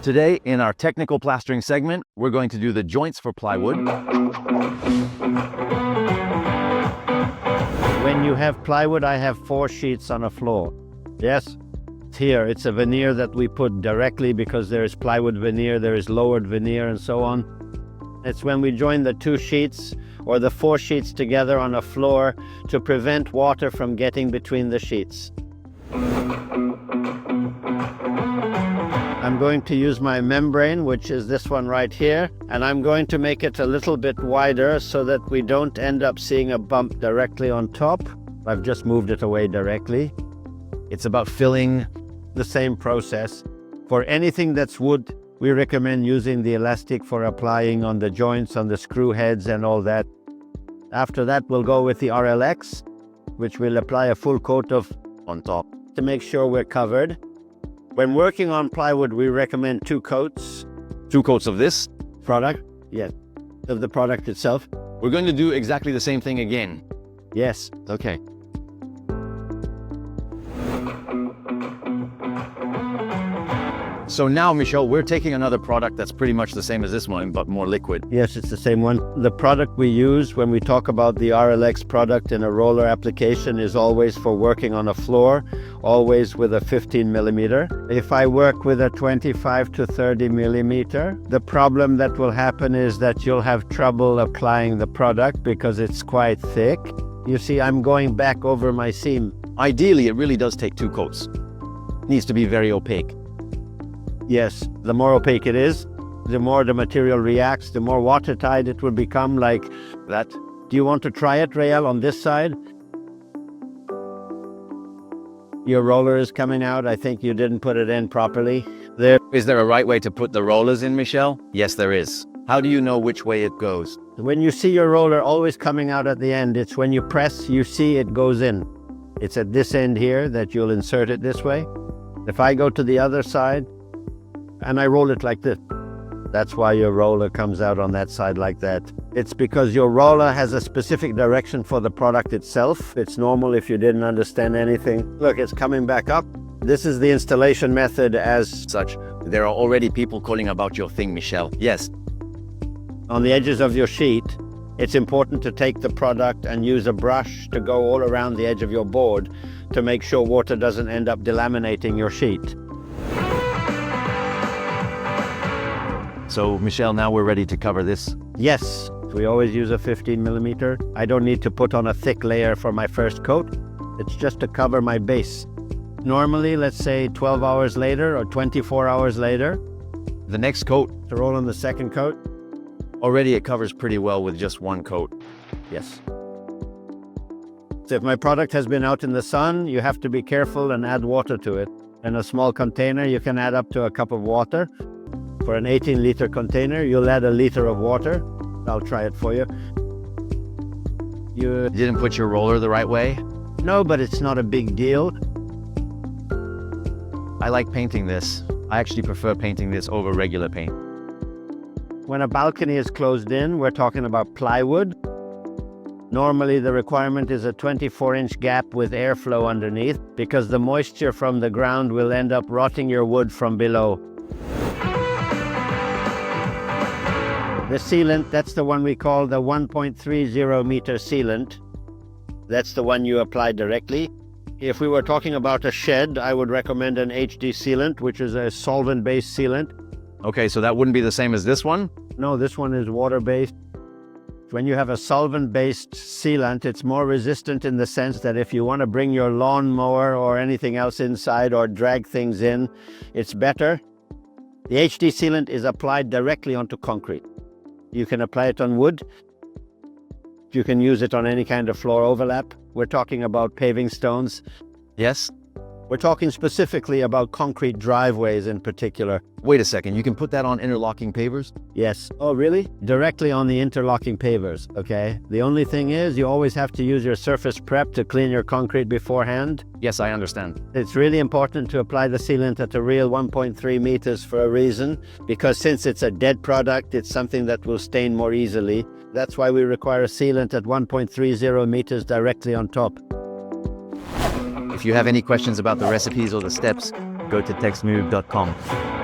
Today, in our technical plastering segment, we're going to do the joints for plywood. When you have plywood, I have 4 sheets on a floor. Yes? Here, it's a veneer that we put directly because there is plywood veneer, there is lowered veneer, and so on. It's when we join the 2 sheets or the 4 sheets together on a floor to prevent water from getting between the sheets. I'm going to use my membrane, which is this one right here, and I'm going to make it a little bit wider so that we don't end up seeing a bump directly on top. I've just moved it away directly. It's about filling. The same process. For anything that's wood, we recommend using the elastic for applying on the joints, on the screw heads and all that. After that, we'll go with the RLX, which will apply a full coat of on top to make sure we're covered. When working on plywood, we recommend 2 coats. 2 coats of this Product? Yes. Of the product itself? We're going to do exactly the same thing again. Yes. Okay. So now, Michel, we're taking another product that's pretty much the same as this one, but more liquid. Yes, it's the same one. The product we use when we talk about the RLX product in a roller application is always for working on a floor, always with a 15 millimeter. If I work with a 25 to 30 millimeter, the problem that will happen is that you'll have trouble applying the product because it's quite thick. You see, I'm going back over my seam. Ideally, it really does take 2 coats. It needs to be very opaque. Yes, the more opaque it is, the more the material reacts, the more watertight it will become, like that. Do you want to try it, Rael, on this side? Your roller is coming out. I think you didn't put it in properly. There. Is there a right way to put the rollers in, Michel? Yes, there is. How do you know which way it goes? When you see your roller always coming out at the end, it's when you press, you see it goes in. It's at this end here that you'll insert it this way. If I go to the other side, and I roll it like this. That's why your roller comes out on that side like that. It's because your roller has a specific direction for the product itself. It's normal if you didn't understand anything. Look, it's coming back up. This is the installation method as such. There are already people calling about your thing, Michel. Yes. On the edges of your sheet, it's important to take the product and use a brush to go all around the edge of your board to make sure water doesn't end up delaminating your sheet. So, Michel, now we're ready to cover this? Yes, we always use a 15 millimeter. I don't need to put on a thick layer for my first coat. It's just to cover my base. Normally, let's say 12 hours later or 24 hours later. The next coat. To roll on the second coat. Already it covers pretty well with just 1 coat. Yes. So if my product has been out in the sun, you have to be careful and add water to it. In a small container, you can add up to a cup of water. For an 18-liter container, you'll add 1 liter of water. I'll try it for you. You didn't put your roller the right way? No, but it's not a big deal. I like painting this. I actually prefer painting this over regular paint. When a balcony is closed in, we're talking about plywood. Normally, the requirement is a 24-inch gap with airflow underneath because the moisture from the ground will end up rotting your wood from below. The sealant, that's the one we call the 1.30 meter sealant. That's the one you apply directly. If we were talking about a shed, I would recommend an HD sealant, which is a solvent-based sealant. Okay, so that wouldn't be the same as this one? No, this one is water-based. When you have a solvent-based sealant, it's more resistant in the sense that if you want to bring your lawnmower or anything else inside or drag things in, it's better. The HD sealant is applied directly onto concrete. You can apply it on wood. You can use it on any kind of floor overlap. We're talking about paving stones. Yes. We're talking specifically about concrete driveways in particular. Wait a second, you can put that on interlocking pavers? Yes. Oh, really? Directly on the interlocking pavers, okay? The only thing is you always have to use your surface prep to clean your concrete beforehand. Yes, I understand. It's really important to apply the sealant at a real 1.3 meters for a reason, because since it's a dead product, it's something that will stain more easily. That's why we require a sealant at 1.30 meters directly on top. If you have any questions about the recipes or the steps, go to textmove.com.